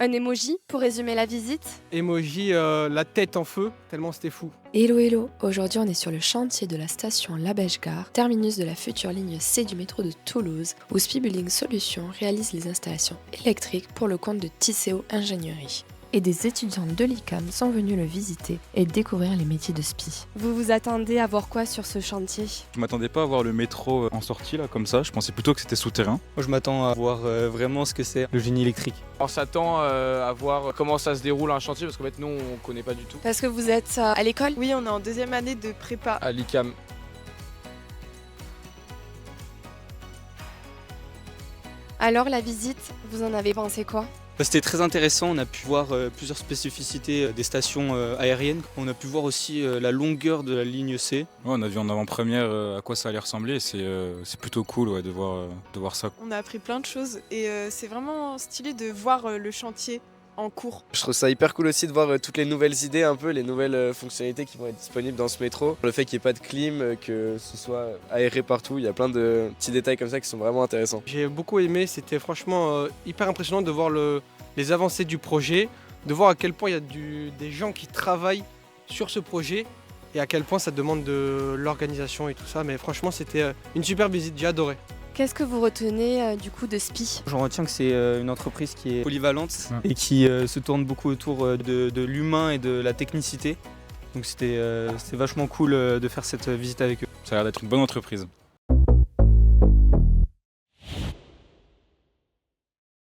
Un emoji pour résumer la visite? Emoji la tête en feu, tellement c'était fou. Hello hello, aujourd'hui on est sur le chantier de la station La Beche-Gare, terminus de la future ligne C du métro de Toulouse, où Spi Building Solutions réalise les installations électriques pour le compte de Tisséo Ingénierie. Et des étudiants de l'ICAM sont venus le visiter et découvrir les métiers de Spi. Vous vous attendez à voir quoi sur ce chantier? Je m'attendais pas à voir le métro en sortie là comme ça, je pensais plutôt que c'était souterrain. Moi je m'attends à voir vraiment ce que c'est le génie électrique. On s'attend à voir comment ça se déroule un chantier parce qu'en fait nous on connaît pas du tout. Parce que vous êtes à l'école? Oui, on est en deuxième année de prépa. À l'ICAM. Alors la visite, vous en avez pensé quoi? C'était très intéressant, on a pu voir plusieurs spécificités des stations aériennes. On a pu voir aussi la longueur de la ligne C. Ouais, on a vu en avant-première à quoi ça allait ressembler et c'est plutôt cool ouais, de voir ça. On a appris plein de choses et c'est vraiment stylé de voir le chantier en cours. Je trouve ça hyper cool aussi de voir toutes les nouvelles idées, un peu les nouvelles fonctionnalités qui vont être disponibles dans ce métro. Le fait qu'il n'y ait pas de clim, que ce soit aéré partout, il y a plein de petits détails comme ça qui sont vraiment intéressants. J'ai beaucoup aimé, c'était franchement hyper impressionnant de voir les avancées du projet, de voir à quel point il y a des gens qui travaillent sur ce projet et à quel point ça demande de l'organisation et tout ça. Mais franchement, c'était une super visite, j'ai adoré. Qu'est-ce que vous retenez du coup de Spi? J'en retiens que c'est une entreprise qui est polyvalente et qui se tourne beaucoup autour de l'humain et de la technicité. Donc c'était vachement cool de faire cette visite avec eux. Ça a l'air d'être une bonne entreprise.